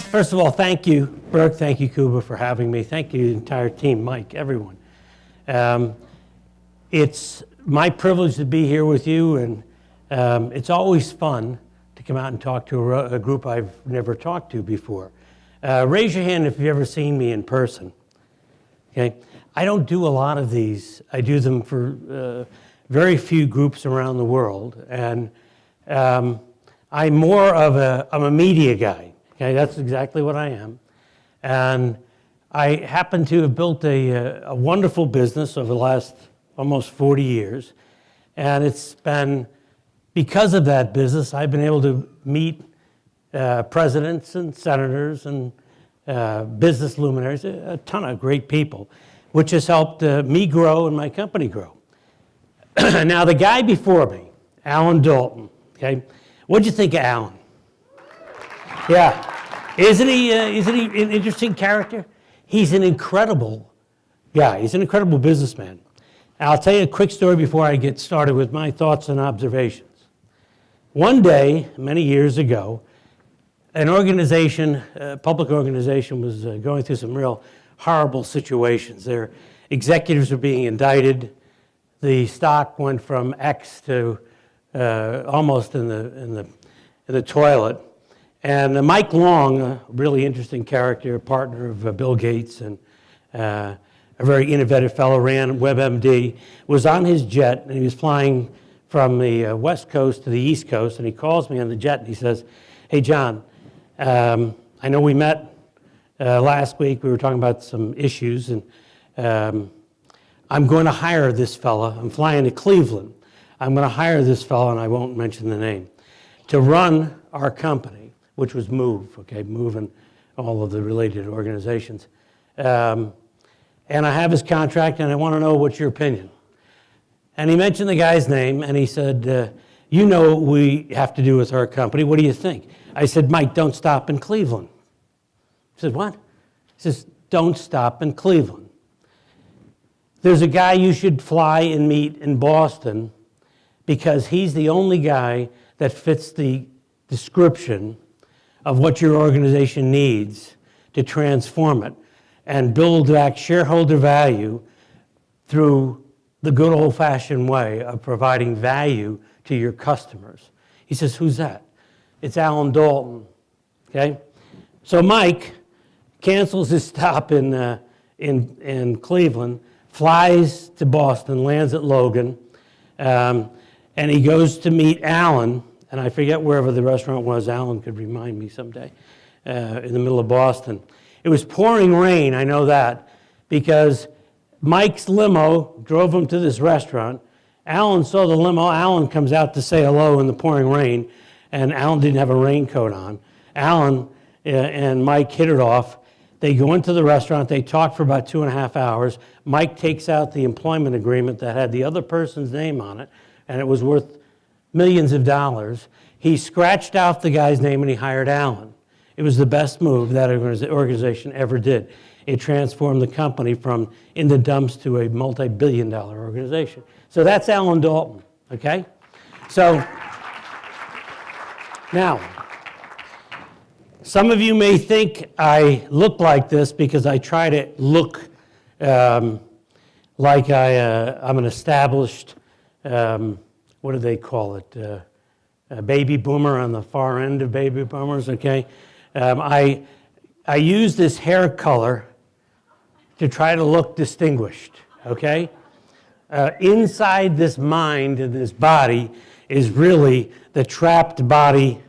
First of all, thank you, Burke. Thank you, Kuba, for having me. Thank you, the entire team, Mike, everyone. It's my privilege to be here with you, and it's always fun to come out and talk to a group I've never talked to before. Raise your hand if you've ever seen me in person. Okay, I don't do a lot of these. I do them for very few groups around the world, and I'm more of a media guy. Okay, that's exactly what I am, and I happen to have built a wonderful business over the last almost 40 years, and it's been because of that business I've been able to meet presidents and senators and business luminaries, a ton of great people, which has helped me grow and my company grow. Now, the guy before me, Alan Dalton, okay, what'd you think of Alan? Yeah, isn't he an interesting character? He's an incredible guy. He's an incredible businessman. I'll tell you a quick story before I get started with my thoughts and observations. One day, many years ago, an organization, a public organization, was going through some real horrible situations. Their executives were being indicted. The stock went from X to almost in the toilet. And Mike Long, a really interesting character, a partner of Bill Gates and a very innovative fellow, ran WebMD, was on his jet, and he was flying from the West Coast to the East Coast, and he calls me on the jet, and he says, "Hey, John, I know we met last week. We were talking about some issues, and I'm going to hire this fella. I'm flying to Cleveland. I'm going to hire this fella, and I won't mention the name, to run our company," which was Move, okay, Move and all of the related organizations. And I have his contract, and I want to know what's your opinion. And he mentioned the guy's name, and he said, "You know what we have to do with our company. What do you think?" I said, "Mike, don't stop in Cleveland." He said, "What?" He says, "Don't stop in Cleveland. There's a guy you should fly and meet in Boston because he's the only guy that fits the description of what your organization needs to transform it and build back shareholder value through the good old-fashioned way of providing value to your customers." He says, "Who's that?" It's Alan Dalton, okay? So Mike cancels his stop in Cleveland, flies to Boston, lands at Logan, and he goes to meet Alan, and I forget wherever the restaurant was. Alan could remind me someday, in the middle of Boston. It was pouring rain, I know that, because Mike's limo drove him to this restaurant. Alan saw the limo. Alan comes out to say hello in the pouring rain, and Alan didn't have a raincoat on. Alan and Mike hit it off. They go into the restaurant. They talk for about 2.5 hours. Mike takes out the employment agreement that had the other person's name on it, and it was worth millions of dollars. He scratched out the guy's name, and he hired Alan. It was the best move that organization ever did. It transformed the company from in the dumps to a multi-billion-dollar organization. So that's Alan Dalton, okay? So now, some of you may think I look like this because I try to look like I'm an established, what do they call it, a baby boomer on the far end of baby boomers, okay? I use this hair color to try to look distinguished, okay? Inside this mind and this body is really the trapped body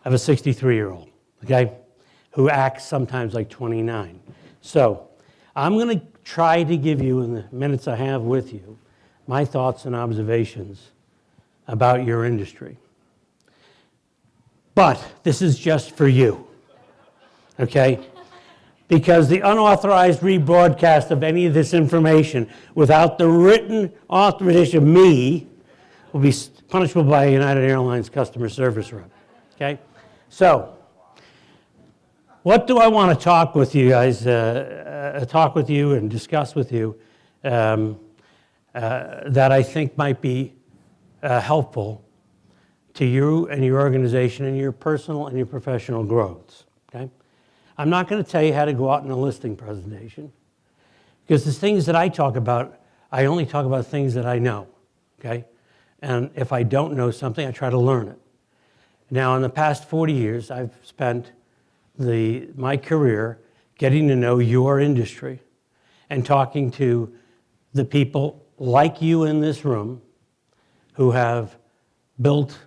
of a 63-year-old, okay, who acts sometimes like 29. So I'm going to try to give you, in the minutes I have with you, my thoughts and observations about your industry. But this is just for you, okay? Because the unauthorized rebroadcast of any of this information without the written authorization of me will be punishable by a United Airlines customer service rep, okay? So, what do I want to talk with you guys, talk with you and discuss with you that I think might be helpful to you and your organization and your personal and your professional growths, okay? I'm not going to tell you how to go out in a listing presentation, because the things that I talk about, I only talk about things that I know, okay? And if I don't know something, I try to learn it. Now, in the past 40 years, I've spent my career getting to know your industry and talking to the people like you in this room who have built,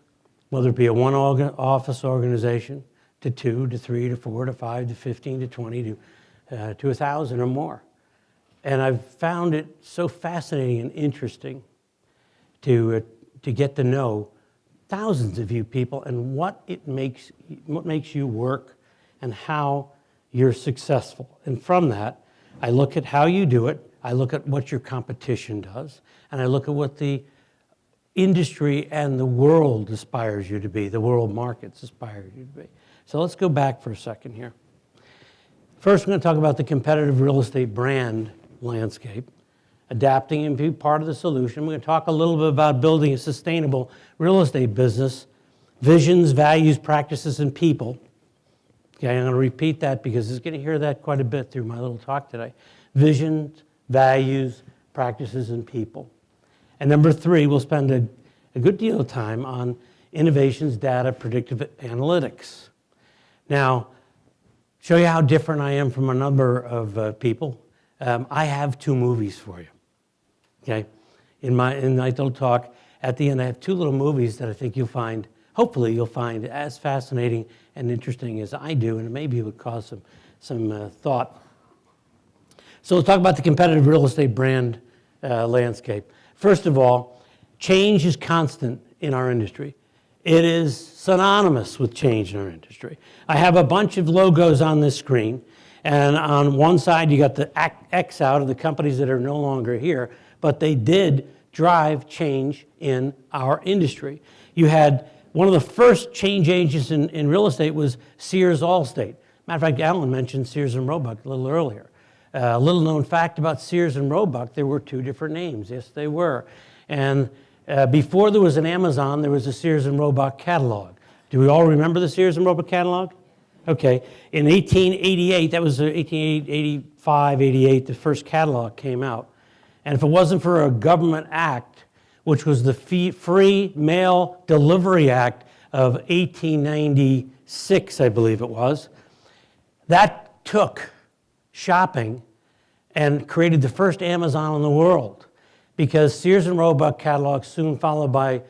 whether it be a one-office organization, to 2, to 3, to 4, to 5, to 15, to 20, to 1,000 or more. And I've found it so fascinating and interesting to get to know thousands of you people and what makes you work and how you're successful. And from that, I look at how you do it, I look at what your competition does, and I look at what the industry and the world aspires you to be, the world markets aspire you to be. So let's go back for a second here. First, we're going to talk about the competitive real estate brand landscape, adapting and be part of the solution. We're going to talk a little bit about building a sustainable real estate business, visions, values, practices, and people. Okay, I'm going to repeat that because you're going to hear that quite a bit through my little talk today. Visions, values, practices, and people. And number 3, we'll spend a good deal of time on innovations, data, predictive analytics. Now, show you how different I am from a number of people. I have 2 movies for you. Okay, in my little talk at the end, I have 2 little movies that I think hopefully you'll find as fascinating and interesting as I do, and maybe it would cause some thought. So let's talk about the competitive real estate brand landscape. First of all, change is constant in our industry. It is synonymous with change in our industry. I have a bunch of logos on this screen, and on one side you got the X out of the companies that are no longer here, but they did drive change in our industry. You had one of the first change agents in real estate was Sears Allstate. Matter of fact, Alan mentioned Sears and Roebuck a little earlier. A little known fact about Sears and Roebuck, there were 2 different names. Yes, they were. And before there was an Amazon, there was a Sears and Roebuck catalog. Do we all remember the Sears and Roebuck catalog? Okay. In 1888, that was 1885, 88, the first catalog came out. And if it wasn't for a government act, which was the Free Mail Delivery Act of 1896, I believe it was, that took shopping and created the first Amazon in the world, because Sears and Roebuck catalogs, soon followed by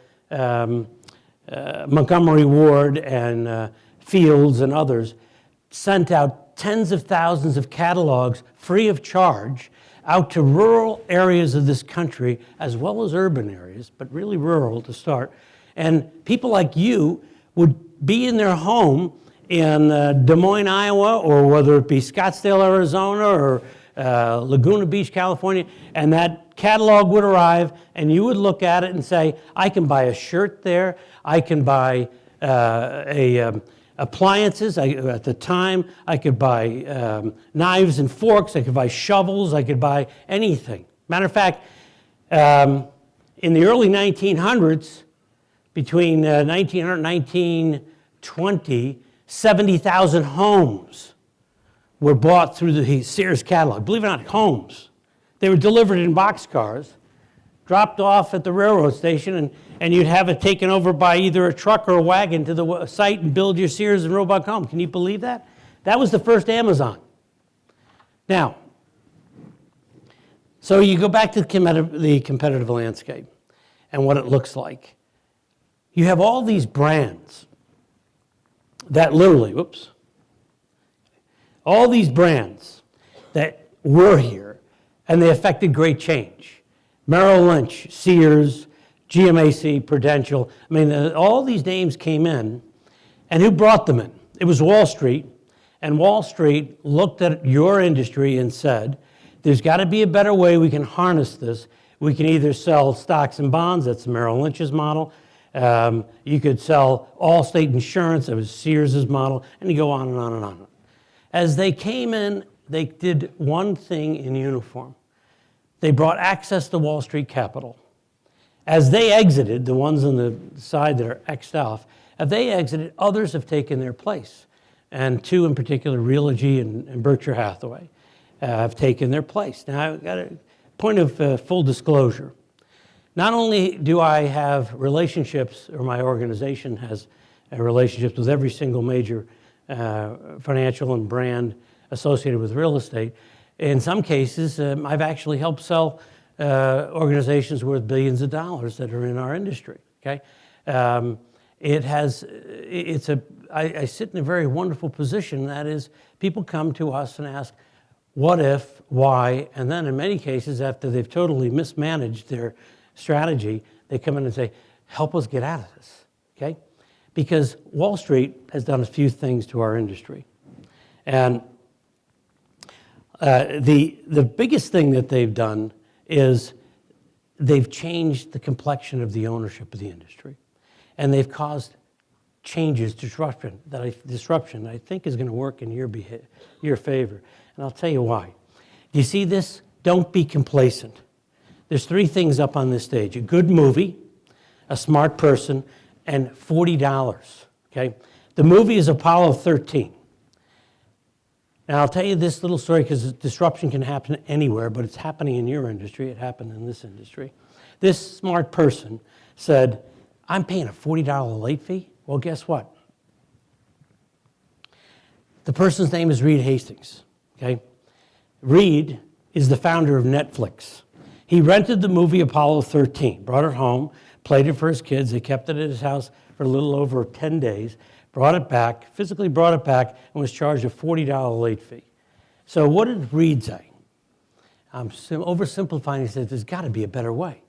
Montgomery Ward and Fields and others, sent out tens of thousands of catalogs free of charge out to rural areas of this country as well as urban areas, but really rural to start. And people like you would be in their home in Des Moines, Iowa, or whether it be Scottsdale, Arizona, or Laguna Beach, California, and that catalog would arrive, and you would look at it and say, I can buy a shirt there, I can buy appliances. At the time, I could buy knives and forks, I could buy shovels, I could buy anything. Matter of fact, in the early 1900s, between 1900 and 1920, 70,000 homes were bought through the Sears catalog. Believe it or not, homes. They were delivered in boxcars, dropped off at the railroad station, and you'd have it taken over by either a truck or a wagon to the site and build your Sears and Roebuck home. Can you believe that? That was the first Amazon. Now, so you go back to the competitive landscape and what it looks like. You have all these brands that literally, all these brands that were here, and they affected great change. Merrill Lynch, Sears, GMAC, Prudential. I mean, all these names came in, and who brought them in? It was Wall Street, and Wall Street looked at your industry and said, there's got to be a better way we can harness this. We can either sell stocks and bonds, that's Merrill Lynch's model. You could sell Allstate Insurance, that was Sears's model, and you go on and on and on. As they came in, they did one thing in uniform. They brought access to Wall Street capital. As they exited, the ones on the side that are X'd off, as they exited, others have taken their place. and two in particular, Realty and Berkshire Hathaway, have taken their place. Now, I've got a point of full disclosure. Not only do I have relationships, or my organization has relationships with every single major financial and brand associated with real estate, in some cases, I've actually helped sell organizations worth billions of dollars that are in our industry, okay? I sit in a very wonderful position. That is, people come to us and ask, what if, why, and then in many cases, after they've totally mismanaged their strategy, they come in and say, help us get out of this, okay? Because Wall Street has done a few things to our industry. And the biggest thing that they've done is they've changed the complexion of the ownership of the industry. And they've caused changes, disruption that I think is going to work in your favor. And I'll tell you why. Do you see this? Don't be complacent. There's three things up on this stage: a good movie, a smart person, and $40, okay? The movie is Apollo 13. Now, I'll tell you this little story because disruption can happen anywhere, but it's happening in your industry. It happened in this industry. This smart person said, I'm paying a $40 late fee? Well, guess what? The person's name is Reed Hastings, okay? Reed is the founder of Netflix. He rented the movie Apollo 13, brought it home, played it for his kids. They kept it at his house for a little over 10 days, brought it back, physically brought it back, and was charged a $40 late fee. So what did Reed say? I'm oversimplifying. He said, there's got to be a better way.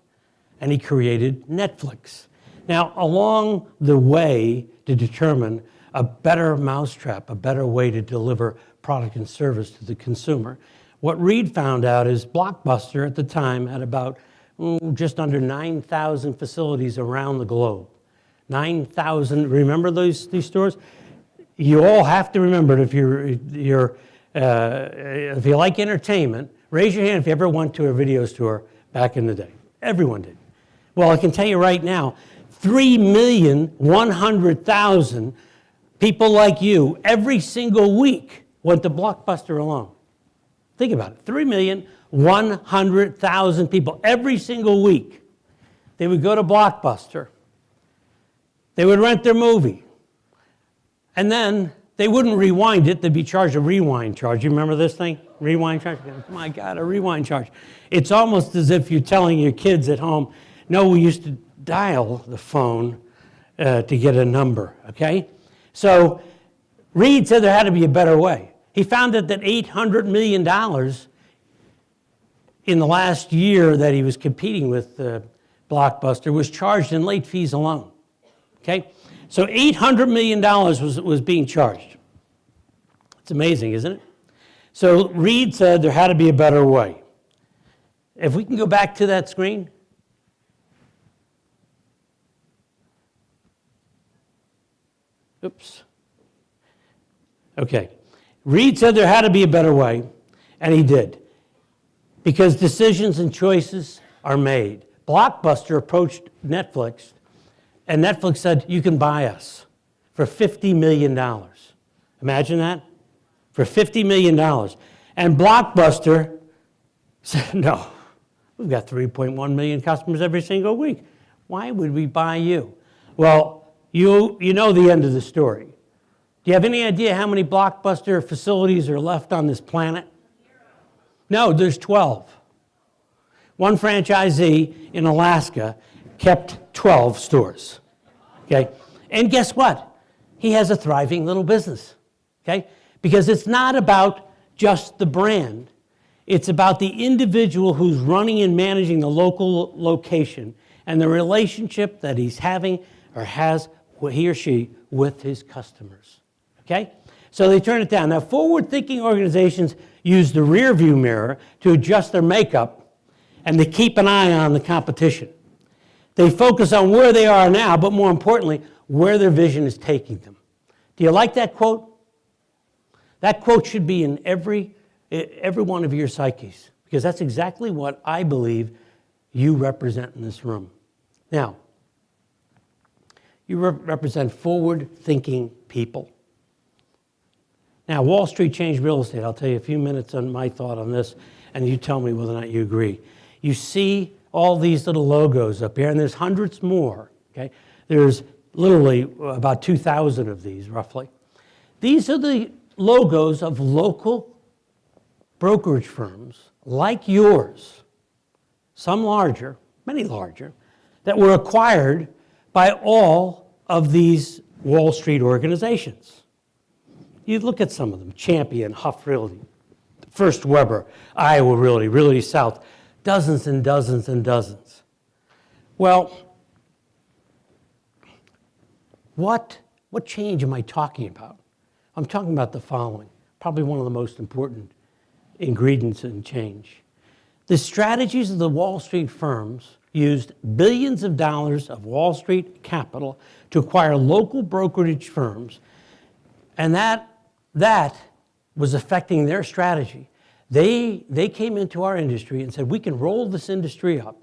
And he created Netflix. Now, along the way to determine a better mousetrap, a better way to deliver product and service to the consumer, what Reed found out is Blockbuster at the time had about just under 9,000 facilities around the globe. 9,000, remember these stores? You all have to remember it. If you like entertainment, raise your hand if you ever went to a video store back in the day. Everyone did. Well, I can tell you right now, 3,100,000 people like you every single week went to Blockbuster alone. Think about it, 3,100,000 people every single week. They would go to Blockbuster. They would rent their movie. And then they wouldn't rewind it. They'd be charged a rewind charge. You remember this thing? Rewind charge? Oh my God, a rewind charge. It's almost as if you're telling your kids at home, no, we used to dial the phone to get a number, okay? So Reed said there had to be a better way. He found that $800 million in the last year that he was competing with Blockbuster was charged in late fees alone. Okay? So $800 million was being charged. It's amazing, isn't it? So Reed said there had to be a better way. If we can go back to that screen. Oops. Okay. Reed said there had to be a better way, and he did. Because decisions and choices are made. Blockbuster approached Netflix, and Netflix said, you can buy us for $50 million. Imagine that? For $50 million. And Blockbuster said, no, we've got 3.1 million customers every single week. Why would we buy you? Well, you know the end of the story. Do you have any idea how many Blockbuster facilities are left on this planet? No, there's 12. One franchisee in Alaska kept 12 stores, okay? And guess what? He has a thriving little business, okay? Because it's not about just the brand. It's about the individual who's running and managing the local location and the relationship that he's having or has, he or she, with his customers. Okay? So they turn it down. Now, forward-thinking organizations use the rear-view mirror to adjust their makeup and to keep an eye on the competition. They focus on where they are now, but more importantly, where their vision is taking them. Do you like that quote? That quote should be in every one of your psyches, because that's exactly what I believe you represent in this room. Now, you represent forward-thinking people. Now, Wall Street changed real estate. I'll tell you a few minutes on my thought on this, and you tell me whether or not you agree. You see all these little logos up here, and there's hundreds more, okay? There's literally about 2,000 of these, roughly. These are the logos of local brokerage firms like yours, some larger, many larger, that were acquired by all of these Wall Street organizations. You look at some of them, Champion, Huff Realty, First Weber, Iowa Realty, Realty South, dozens and dozens and dozens. Well, what change am I talking about? I'm talking about the following, probably one of the most important ingredients in change. The strategies of the Wall Street firms used billions of dollars of Wall Street capital to acquire local brokerage firms, and that was affecting their strategy. They came into our industry and said, we can roll this industry up.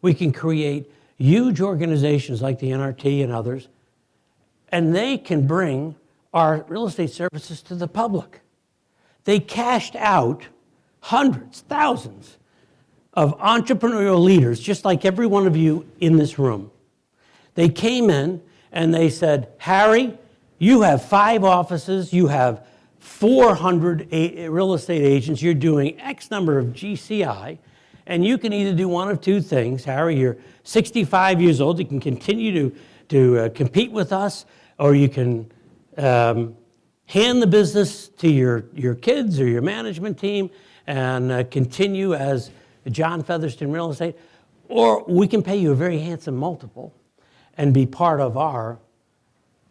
We can create huge organizations like the NRT and others, and they can bring our real estate services to the public. They cashed out hundreds, thousands of entrepreneurial leaders, just like every one of you in this room. They came in and they said, Harry, you have 5 offices, you have 400 real estate agents, you're doing X number of GCI, and you can either do one of two things. Harry, you're 65 years old, you can continue to compete with us, or you can hand the business to your kids or your management team and continue as John Featherston Real Estate, or we can pay you a very handsome multiple and be part of our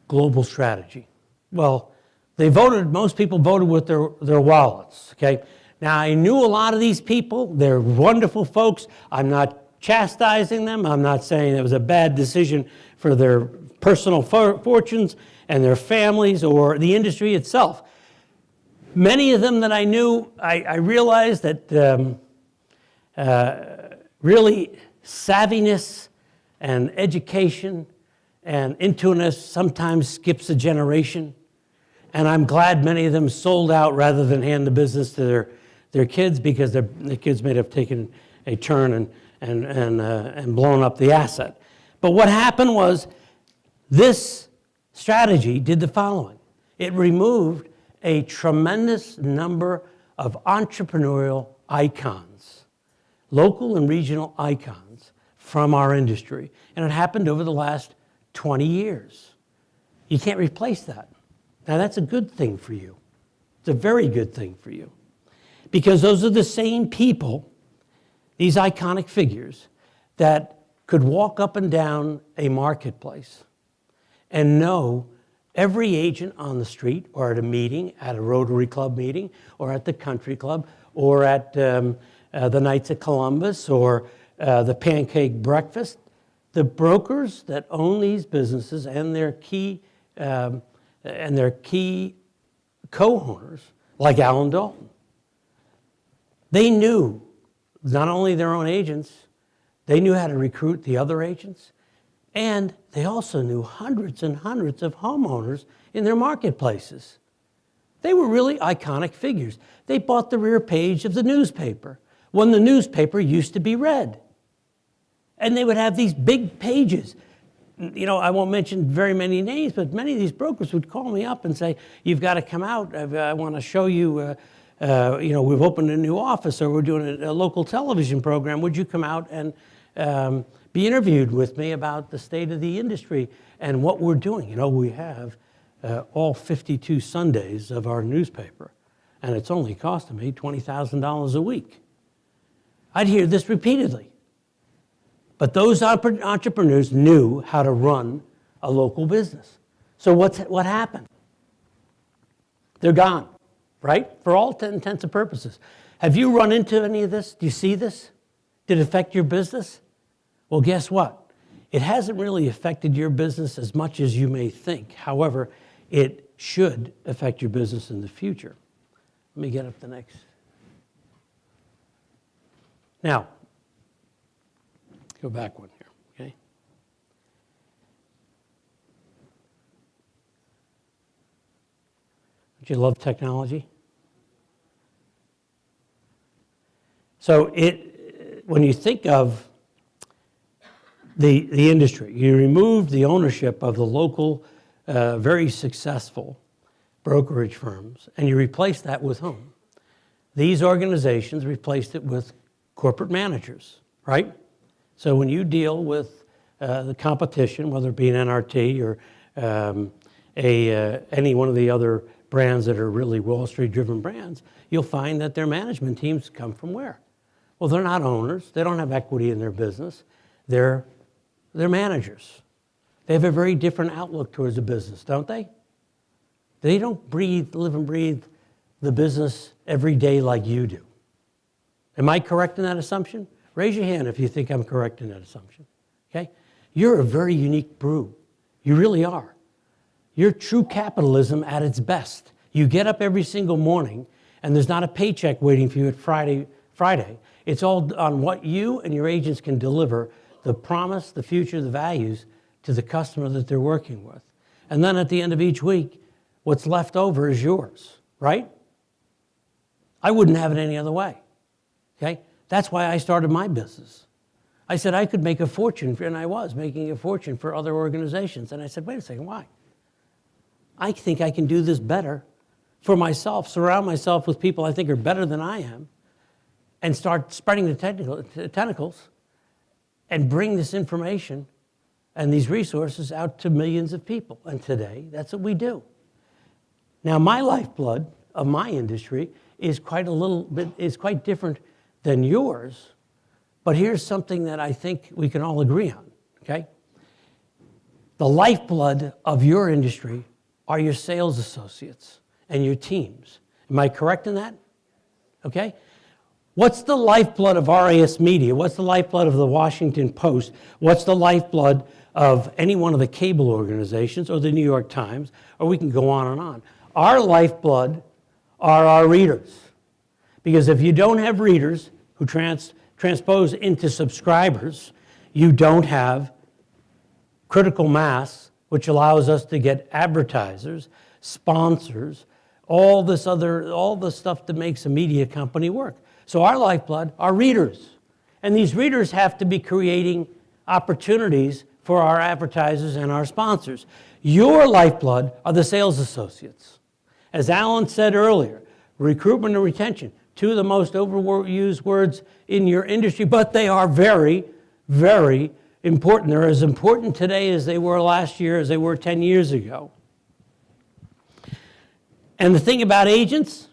global strategy. Well, most people voted with their wallets, okay? Now, I knew a lot of these people. They're wonderful folks. I'm not chastising them. I'm not saying it was a bad decision for their personal fortunes and their families or the industry itself. Many of them that I knew, I realized that really savviness and education and intuitiveness sometimes skips a generation. And I'm glad many of them sold out rather than hand the business to their kids, because their kids may have taken a turn and blown up the asset. But what happened was this strategy did the following. It removed a tremendous number of entrepreneurial icons, local and regional icons from our industry. And it happened over the last 20 years. You can't replace that. Now, that's a good thing for you. It's a very good thing for you. Because those are the same people, these iconic figures, that could walk up and down a marketplace and know every agent on the street or at a meeting, at a Rotary Club meeting, or at the country club, or at the Knights of Columbus, or the pancake breakfast. The brokers that own these businesses and their key co-owners, like Alan Dalton, they knew not only their own agents, they knew how to recruit the other agents, and they also knew hundreds and hundreds of homeowners in their marketplaces. They were really iconic figures. They bought the rear page of the newspaper when the newspaper used to be read. And they would have these big pages. You know, I won't mention very many names, but many of these brokers would call me up and say, you've got to come out. I want to show you, we've opened a new office, or we're doing a local television program. Would you come out and be interviewed with me about the state of the industry and what we're doing? You know, we have all 52 Sundays of our newspaper, and it's only costing me $20,000 a week. I'd hear this repeatedly. But those entrepreneurs knew how to run a local business. So what happened? They're gone, right? For all intents and purposes. Have you run into any of this? Do you see this? Did it affect your business? Well, guess what? It hasn't really affected your business as much as you may think. However, it should affect your business in the future. Let me get up the next. Now, go back one here, okay? Don't you love technology? So when you think of the industry, you remove the ownership of the local, very successful brokerage firms, and you replace that with whom? These organizations replaced it with corporate managers, right? So when you deal with the competition, whether it be an NRT or any one of the other brands that are really Wall Street-driven brands, you'll find that their management teams come from where? Well, they're not owners. They don't have equity in their business. They're managers. They have a very different outlook towards the business, don't they? They don't live and breathe the business every day like you do. Am I correct in that assumption? Raise your hand if you think I'm correct in that assumption, okay? You're a very unique brew. You really are. You're true capitalism at its best. You get up every single morning, and there's not a paycheck waiting for you at Friday. It's all on what you and your agents can deliver, the promise, the future, the values to the customer that they're working with. And then at the end of each week, what's left over is yours, right? I wouldn't have it any other way, okay? That's why I started my business. I said I could make a fortune, and I was making a fortune for other organizations. And I said, wait a second, why? I think I can do this better for myself, surround myself with people I think are better than I am, and start spreading the tentacles and bring this information and these resources out to millions of people. And today, that's what we do. Now, my lifeblood of my industry is quite different than yours, but here's something that I think we can all agree on, okay? The lifeblood of your industry are your sales associates and your teams. Am I correct in that? Okay? What's the lifeblood of RISMedia? What's the lifeblood of the Washington Post? What's the lifeblood of any one of the cable organizations or the New York Times? Or we can go on and on. Our lifeblood are our readers. Because if you don't have readers who transpose into subscribers, you don't have critical mass, which allows us to get advertisers, sponsors, all the stuff that makes a media company work. So our lifeblood are readers. And these readers have to be creating opportunities for our advertisers and our sponsors. Your lifeblood are the sales associates. As Alan said earlier, recruitment and retention, two of the most overused words in your industry, but they are very, very important. They're as important today as they were last year, as they were 10 years ago. And the thing about agents,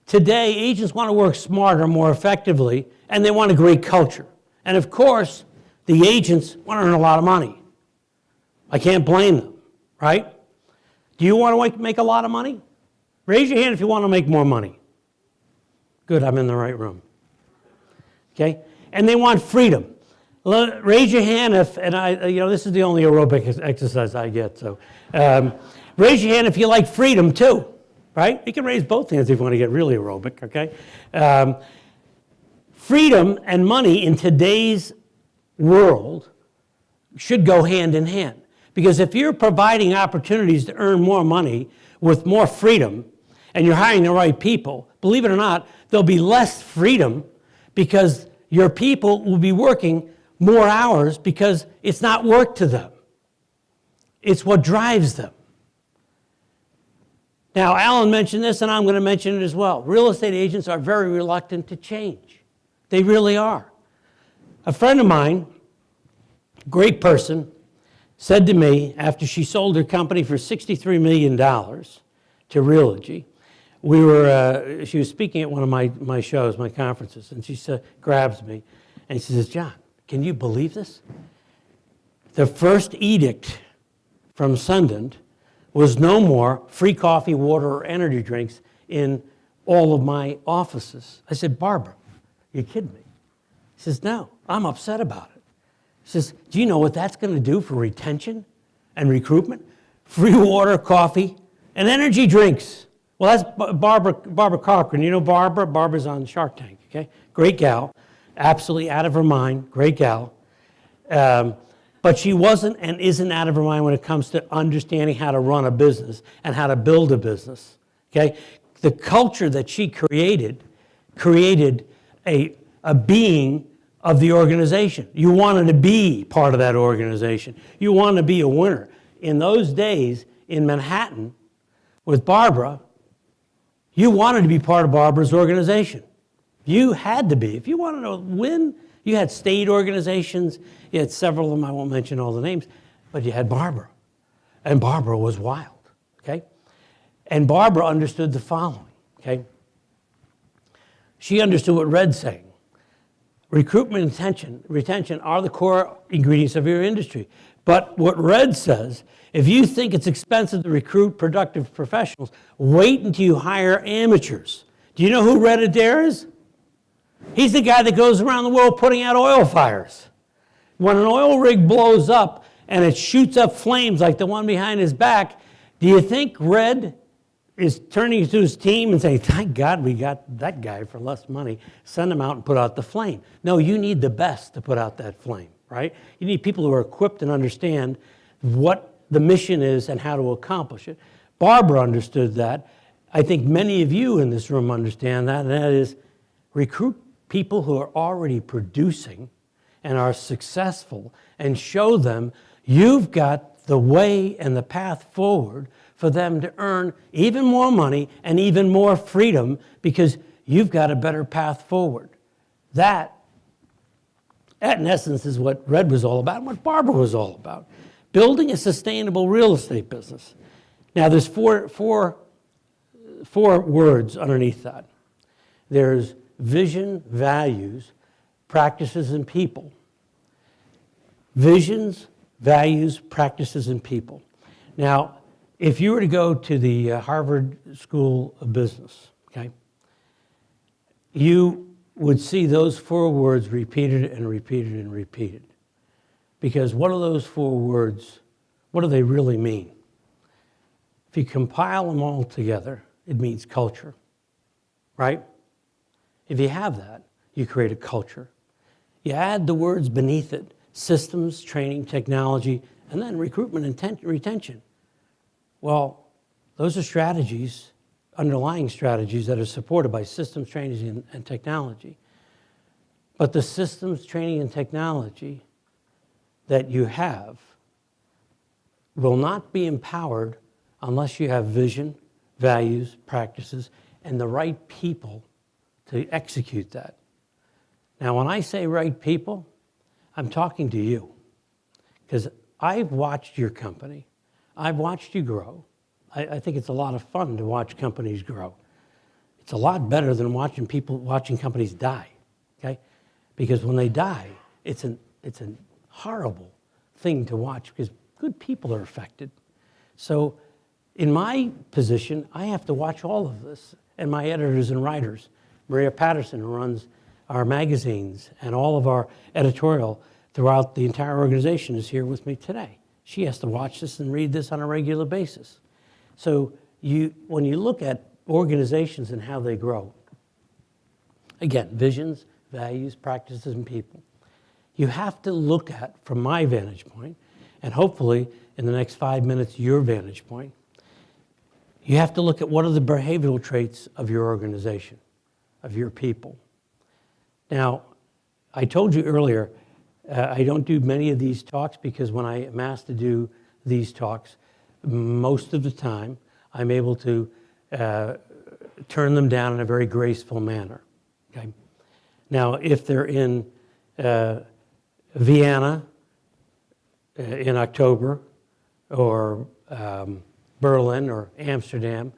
today agents want to work smarter, more effectively, and they want a great culture. And of course, the agents want to earn a lot of money. I can't blame them, right? Do you want to make a lot of money? Raise your hand if you want to make more money. Good, I'm in the right room. Okay? And they want freedom. Raise your hand if, and this is the only aerobic exercise I get, so raise your hand if you like freedom too, right? You can raise both hands if you want to get really aerobic, okay? Freedom and money in today's world should go hand in hand. Because if you're providing opportunities to earn more money with more freedom, and you're hiring the right people, believe it or not, there'll be less freedom because your people will be working more hours because it's not work to them. It's what drives them. Now, Alan mentioned this, and I'm going to mention it as well. Real estate agents are very reluctant to change. They really are. A friend of mine, great person, said to me after she sold her company for $63 million to Realty, she was speaking at one of my shows, my conferences, and she grabs me, and she says, John, can you believe this? The first edict from Sundance was no more free coffee, water, or energy drinks in all of my offices. I said, Barbara, you're kidding me. She says, no, I'm upset about it. She says, do you know what that's going to do for retention and recruitment? Free water, coffee, and energy drinks. Well, that's Barbara Cochran. You know Barbara? Barbara's on Shark Tank, okay? Great gal, absolutely out of her mind, great gal. But she wasn't and isn't out of her mind when it comes to understanding how to run a business and how to build a business, okay? The culture that she created a being of the organization. You wanted to be part of that organization. You wanted to be a winner. In those days in Manhattan with Barbara, you wanted to be part of Barbara's organization. You had to be. If you wanted to win, you had state organizations. You had several of them. I won't mention all the names, but you had Barbara. And Barbara was wild, okay? And Barbara understood the following, okay? She understood what Red's saying. Recruitment and retention are the core ingredients of your industry. But what Red says, if you think it's expensive to recruit productive professionals, wait until you hire amateurs. Do you know who Red Adair is? He's the guy that goes around the world putting out oil fires. When an oil rig blows up and it shoots up flames like the one behind his back, do you think Red is turning to his team and saying, thank God we got that guy for less money, send him out and put out the flame? No, you need the best to put out that flame, right? You need people who are equipped and understand what the mission is and how to accomplish it. Barbara understood that. I think many of you in this room understand that, and that is recruit people who are already producing and are successful and show them you've got the way and the path forward for them to earn even more money and even more freedom because you've got a better path forward. That in essence, is what Red was all about and what Barbara was all about. Building a sustainable real estate business. Now, there's four words underneath that. There's vision, values, practices, and people. Visions, values, practices, and people. Now, if you were to go to the Harvard School of Business, okay, you would see those 4 words repeated and repeated and repeated. Because what are those 4 words, what do they really mean? If you compile them all together, it means culture, right? If you have that, you create a culture. You add the words beneath it, systems, training, technology, and then recruitment and retention. Well, those are strategies, underlying strategies that are supported by systems, training, and technology. But the systems, training, and technology that you have will not be empowered unless you have vision, values, practices, and the right people to execute that. Now, when I say right people, I'm talking to you because I've watched your company. I've watched you grow. I think it's a lot of fun to watch companies grow. It's a lot better than watching companies die, okay? Because when they die, it's a horrible thing to watch because good people are affected. So in my position, I have to watch all of this. And my editors and writers, Maria Patterson, who runs our magazines and all of our editorial throughout the entire organization, is here with me today. She has to watch this and read this on a regular basis. So when you look at organizations and how they grow, again, visions, values, practices, and people, you have to look at, from my vantage point, and hopefully in the next 5 minutes, your vantage point, you have to look at what are the behavioral traits of your organization, of your people. Now, I told you earlier, I don't do many of these talks because when I am asked to do these talks, most of the time I'm able to turn them down in a very graceful manner. Okay? Now, if they're in Vienna in October or Berlin or Amsterdam,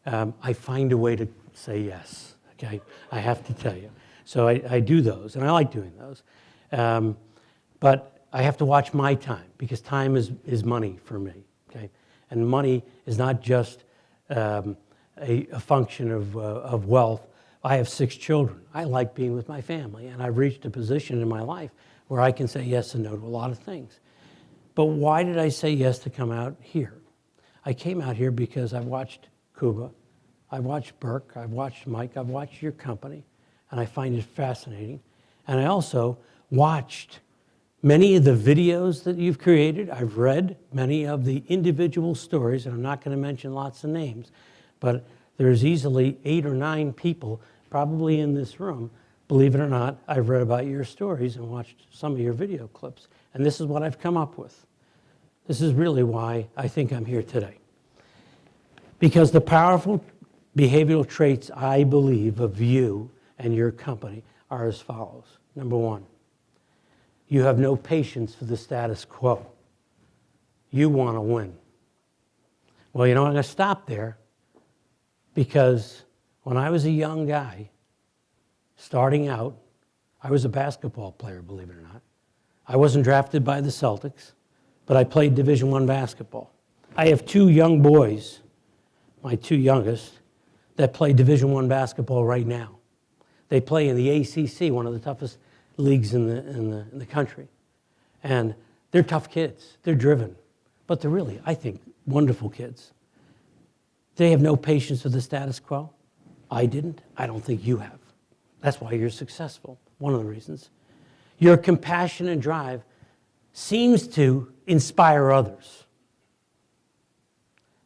I find a way to say yes. Okay, I have to tell you. So I do those, and I like doing those. But I have to watch my time because time is money for me. Okay, and money is not just a function of wealth. I have 6 children. I like being with my family, and I've reached a position in my life where I can say yes and no to a lot of things. But why did I say yes to come out here? I came out here because I watched Cuba, I've watched Burke, I've watched Mike, I've watched your company, and I find it fascinating. And I also watched many of the videos that you've created. I've read many of the individual stories, and I'm not going to mention lots of names, but There's easily 8 or 9 people probably in this room. Believe it or not, I've read about your stories and watched some of your video clips, and this is what I've come up with. This is really why I think I'm here today. Because the powerful behavioral traits I believe of you and your company are as follows. Number 1, you have no patience for the status quo. You want to win. Well, you know, I'm going to stop there because when I was a young guy, starting out, I was a basketball player, believe it or not. I wasn't drafted by the Celtics, but I played Division I basketball. I have 2 young boys, my 2 youngest, that play Division I basketball right now. They play in the ACC, one of the toughest leagues in the country. And they're tough kids. They're driven. But they're really, I think, wonderful kids. They have no patience with the status quo. I didn't. I don't think you have. That's why you're successful, one of the reasons. Your compassion and drive seems to inspire others.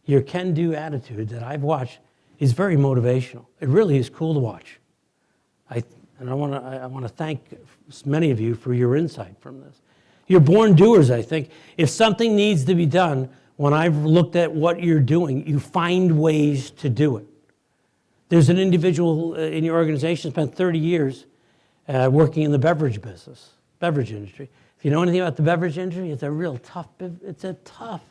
Your can-do attitude that I've watched is very motivational. It really is cool to watch. I want to thank many of you for your insight from this. You're born doers, I think. If something needs to be done, when I've looked at what you're doing, you find ways to do it. There's an individual in your organization spent 30 years working in the beverage industry. If you know anything about the beverage industry, it's a tough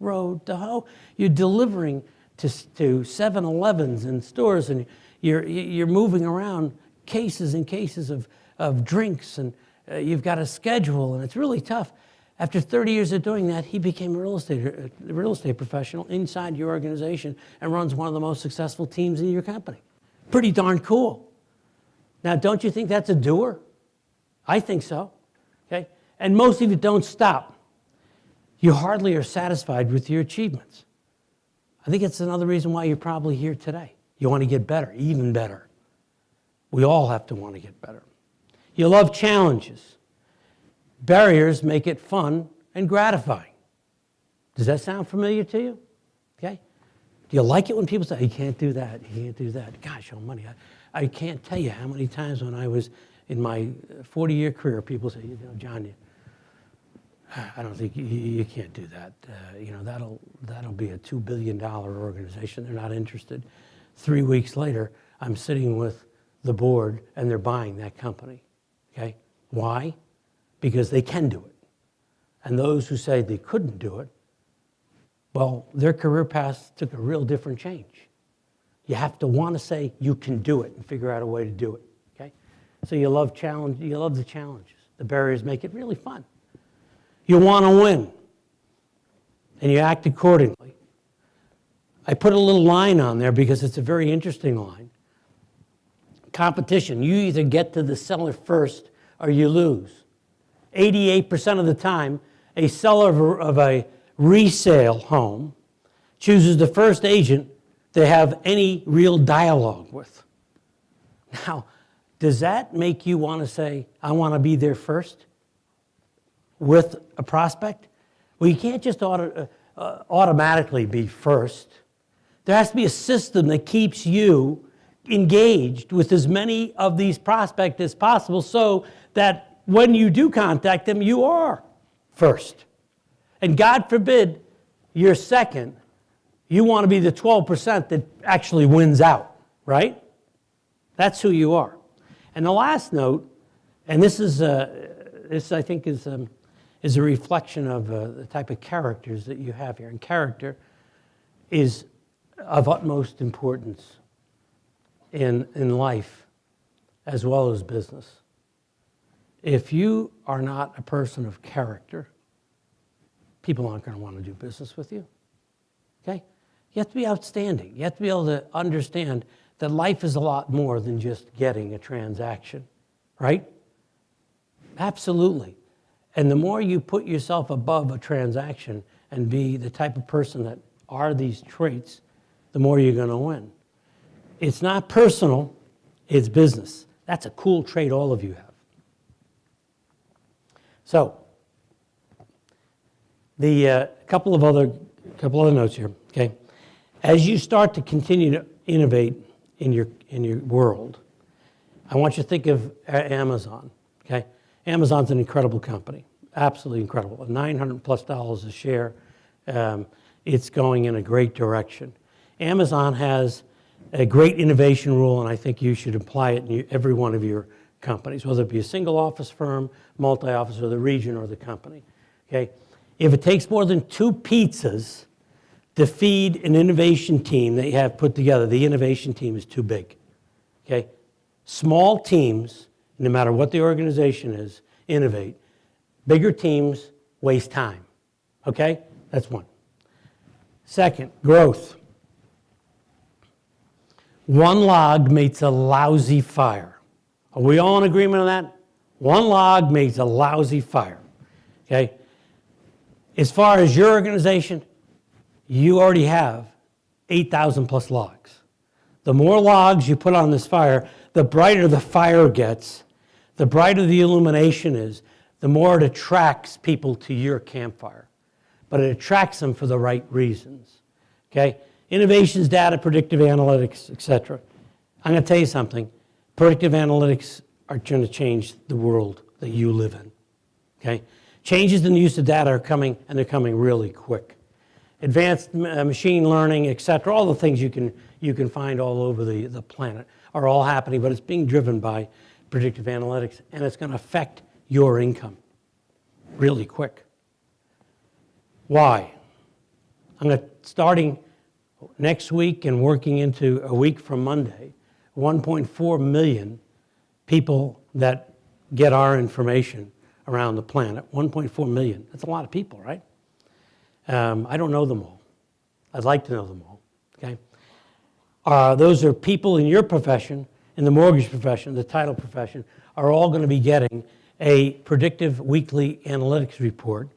road to hoe. You're delivering to 7-Elevens and stores, and you're moving around cases and cases of drinks, and you've got a schedule, and it's really tough. After 30 years of doing that, he became a real estate professional inside your organization and runs one of the most successful teams in your company. Pretty darn cool. Now, don't you think that's a doer? I think so. Okay? And most of you don't stop. You hardly are satisfied with your achievements. I think it's another reason why you're probably here today. You want to get better, even better. We all have to want to get better. You love challenges. Barriers make it fun and gratifying. Does that sound familiar to you? Okay. Do you like it when people say, you can't do that, you can't do that? Gosh almighty, I can't tell you how many times when I was in my 40-year career, people say, John, I don't think you can't do that. That'll be a $2 billion organization. They're not interested. 3 weeks later, I'm sitting with the board and they're buying that company. Okay. Why? Because they can do it. And those who say they couldn't do it, well, their career paths took a real different change. You have to want to say you can do it and figure out a way to do it. Okay? So you love the challenges. The barriers make it really fun. You want to win. And you act accordingly. I put a little line on there because it's a very interesting line. Competition. You either get to the seller first or you lose. 88% of the time, a seller of a resale home chooses the first agent they have any real dialogue with. Now, does that make you want to say, I want to be there first with a prospect? Well, you can't just automatically be first. There has to be a system that keeps you engaged with as many of these prospects as possible so that when you do contact them, you are first. And God forbid you're second. You want to be the 12% that actually wins out, right? That's who you are. And the last note, and this I think is a reflection of the type of characters that you have here. And character is of utmost importance in life as well as business. If you are not a person of character, people aren't going to want to do business with you. Okay? You have to be outstanding. You have to be able to understand that life is a lot more than just getting a transaction, right? Absolutely. And the more you put yourself above a transaction and be the type of person that are these traits, the more you're going to win. It's not personal, it's business. That's a cool trait all of you have. So, the couple of other notes here. Okay, As you start to continue to innovate in your world, I want you to think of Amazon, okay? Amazon's an incredible company, absolutely incredible. $900+ a share. It's going in a great direction. Amazon has a great innovation rule, and I think you should apply it in every one of your companies, whether it be a single office firm, multi-office, or the region or the company, okay? If it takes more than 2 pizzas to feed an innovation team that you have put together, the innovation team is too big, okay? Small teams, no matter what the organization is, innovate. Bigger teams waste time, okay? That's one. Second, growth. One log makes a lousy fire. Are we all in agreement on that? One log makes a lousy fire, okay? As far as your organization, you already have 8,000+ logs. The more logs you put on this fire, the brighter the fire gets, the brighter the illumination is, the more it attracts people to your campfire. But it attracts them for the right reasons, okay? Innovations, data, predictive analytics, etc. I'm going to tell you something. Predictive analytics are going to change the world that you live in, okay? Changes in the use of data are coming, and they're coming really quick. Advanced machine learning, etc., all the things you can find all over the planet are all happening, but it's being driven by predictive analytics, and it's going to affect your income really quick. Why? I'm going to, starting next week and working into a week from Monday, 1.4 million people that get our information around the planet. 1.4 million. That's a lot of people, right? I don't know them all. I'd like to know them all, okay? Those are people in your profession, in the mortgage profession, the title profession, are all going to be getting a predictive weekly analytics report.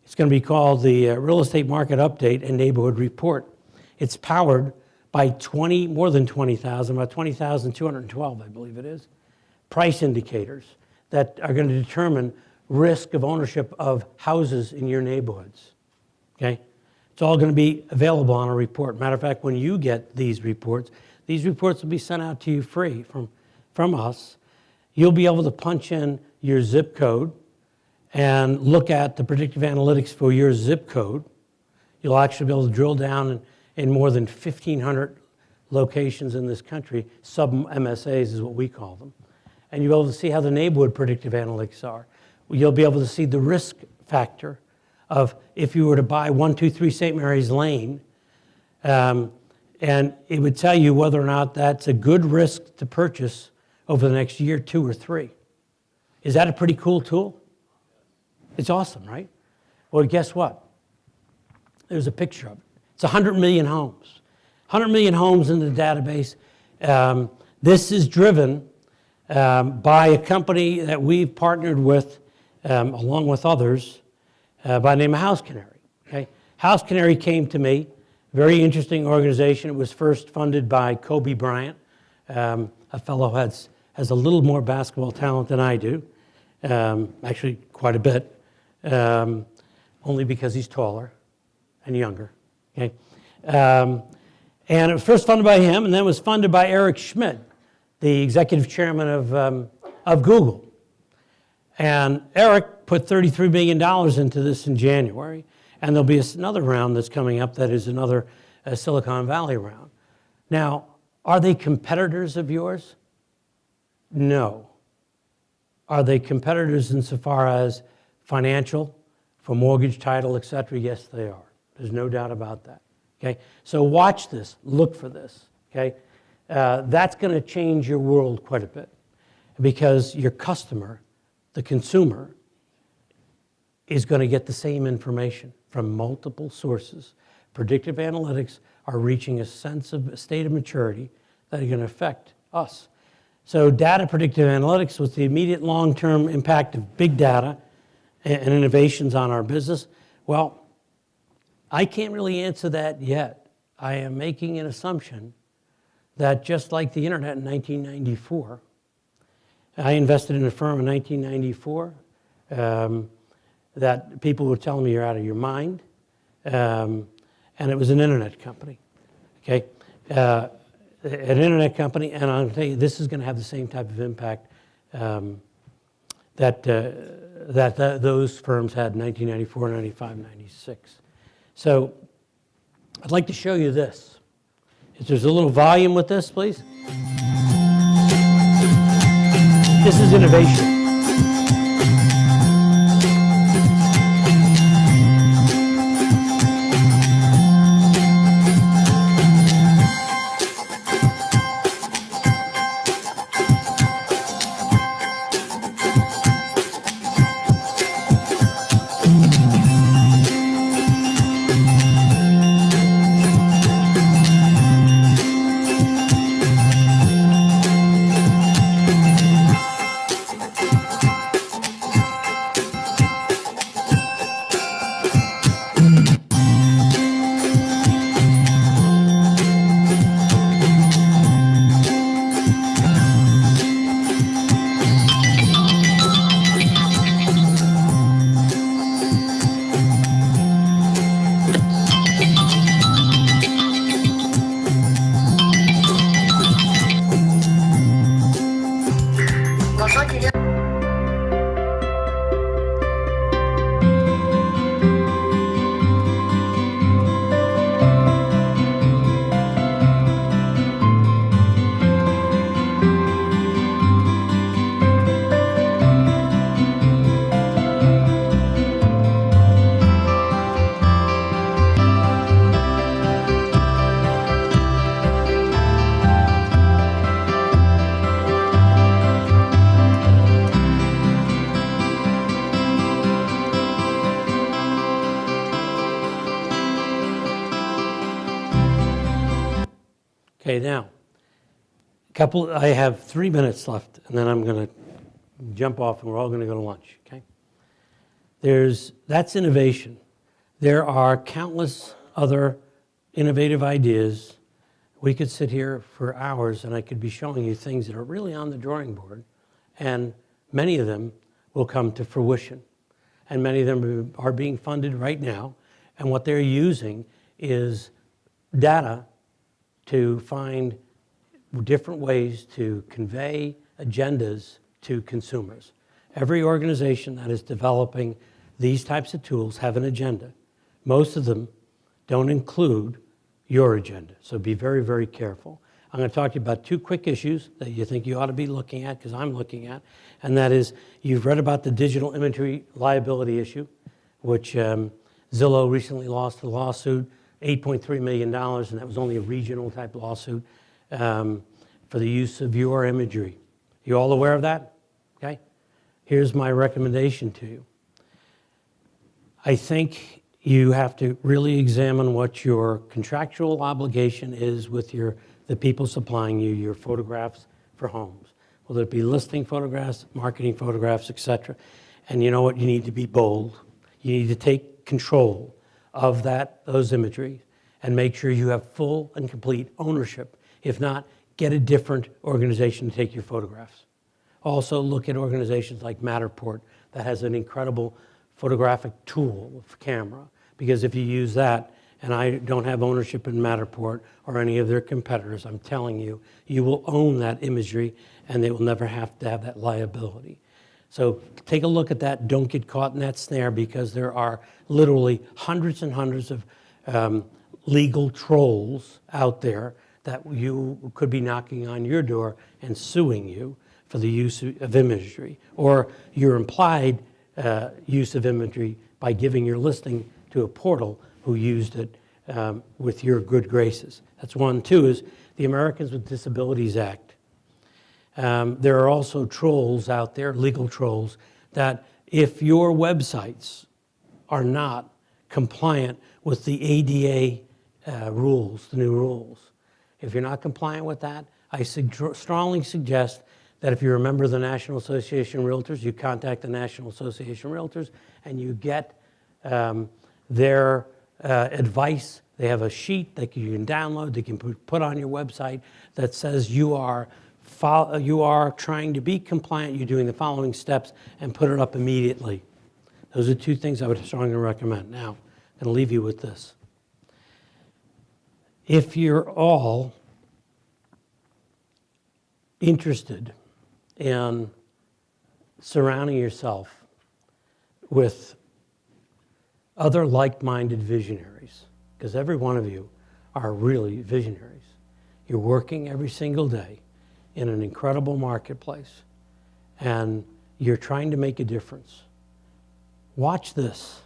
It's going to be called the Real Estate Market Update and Neighborhood Report. It's powered by more than 20,000, about 20,212, I believe it is, price indicators that are going to determine risk of ownership of houses in your neighborhoods, okay? It's all going to be available on a report. Matter of fact, when you get these reports will be sent out to you free from us. You'll be able to punch in your zip code and look at the predictive analytics for your zip code. You'll actually be able to drill down in more than 1,500 locations in this country. Sub-MSAs is what we call them. And you'll be able to see how the neighborhood predictive analytics are. You'll be able to see the risk factor of if you were to buy 123 St. Mary's Lane, and it would tell you whether or not that's a good risk to purchase over the next year, 2 or 3. Is that a pretty cool tool? It's awesome, right? Well, guess what? There's a picture of it. It's 100 million homes. 100 million homes in the database. This is driven by a company that we've partnered with, along with others, by the name of House Canary. Okay? House Canary came to me, very interesting organization. It was first funded by Kobe Bryant, a fellow who has a little more basketball talent than I do, actually quite a bit, only because he's taller and younger. Okay? And it was first funded by him, and then it was funded by Eric Schmidt, the executive chairman of Google. And Eric put $33 million into this in January, and there'll be another round that's coming up that is another Silicon Valley round. Now, are they competitors of yours? No. Are they competitors insofar as financial, for mortgage, title, et cetera? Yes, they are. There's no doubt about that. Okay? So watch this. Look for this. Okay? That's going to change your world quite a bit because your customer, the consumer, is going to get the same information from multiple sources. Predictive analytics are reaching a state of maturity that are going to affect us. So data predictive analytics, with the immediate long-term impact of big data and innovations on our business, well, I can't really answer that yet. I am making an assumption that just like the internet in 1994, I invested in a firm in 1994 that people were telling me you're out of your mind, and it was an internet company. okay? An internet company, and I'll tell you, this is going to have the same type of impact that those firms had in 1994, 95, 96. So I'd like to show you this. If there's a little volume with this, please. This is innovation. Okay, now, I have 3 minutes left, and then I'm going to jump off, and we're all going to go to lunch, okay? That's innovation. There are countless other innovative ideas. We could sit here for hours, and I could be showing you things that are really on the drawing board, and many of them will come to fruition. And many of them are being funded right now, and what they're using is data to find different ways to convey agendas to consumers. Every organization that is developing these types of tools have an agenda. Most of them don't include your agenda, so be very, very careful. I'm going to talk to you about 2 quick issues that you think you ought to be looking at, because I'm looking at, and that is, you've read about the digital imagery liability issue, which Zillow recently lost a lawsuit, $8.3 million, and that was only a regional type lawsuit for the use of your imagery. You all aware of that? Okay. Here's my recommendation to you. I think you have to really examine what your contractual obligation is with the people supplying you your photographs for homes, whether it be listing photographs, marketing photographs, etc. And you know what? You need to be bold. You need to take control of those imagery and make sure you have full and complete ownership. If not, get a different organization to take your photographs. Also look at organizations like Matterport that has an incredible photographic tool camera, because if you use that, and I don't have ownership in Matterport or any of their competitors, I'm telling you, you will own that imagery and they will never have to have that liability. So take a look at that. Don't get caught in that snare, because there are literally hundreds and hundreds of legal trolls out there that you could be knocking on your door and suing you for the use of imagery, or your implied use of imagery by giving your listing to a portal who used it with your good graces. That's one. 2 is the Americans with Disabilities Act. There are also trolls out there, legal trolls, that if your websites are not compliant with the ADA rules, the new rules, if you're not compliant with that, I strongly suggest that if you're a member of the National Association of Realtors, you contact the National Association of Realtors and you get their advice. They have a sheet that you can download, that you can put on your website that says you are trying to be compliant, you're doing the following steps, and put it up immediately. Those are 2 things I would strongly recommend. Now, I'm going to leave you with this. If you're all interested in surrounding yourself with other like-minded visionaries, because every one of you are really visionaries. You're working every single day in an incredible marketplace, and you're trying to make a difference. Watch this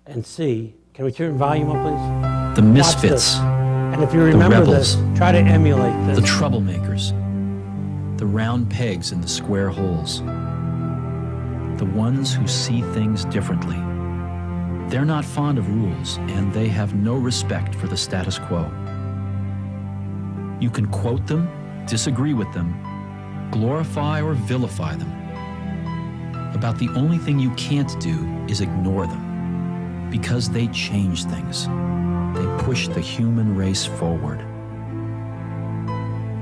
and see. Can we turn volume up, please? The misfits, and if you remember this, try to emulate this. the troublemakers, the round pegs in the square holes, the ones who see things differently. They're not fond of rules, and they have no respect for the status quo. You can quote them, disagree with them, glorify or vilify them. About the only thing you can't do is ignore them, because they change things. They push the human race forward.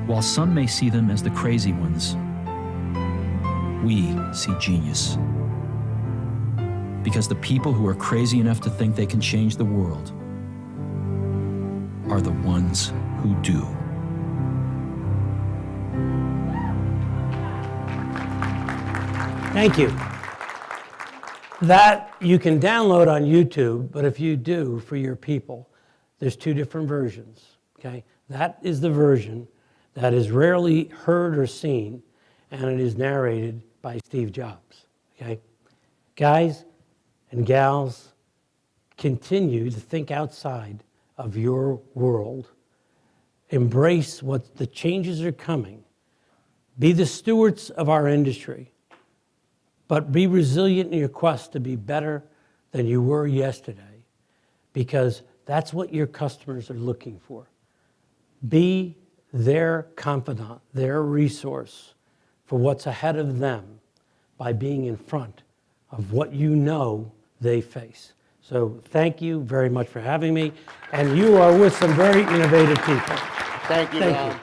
While some may see them as the crazy ones, we see genius. Because the people who are crazy enough to think they can change the world are the ones who do. Thank you. That you can download on YouTube, but if you do for your people, there's two different versions, okay? That is the version that is rarely heard or seen, and it is narrated by Steve Jobs, okay? Guys and gals, continue to think outside of your world. Embrace what the changes are coming. Be the stewards of our industry, but be resilient in your quest to be better than you were yesterday, because that's what your customers are looking for. Be their confidant, their resource for what's ahead of them by being in front of what you know they face. So thank you very much for having me, and you are with some very innovative people. Thank you, Ron.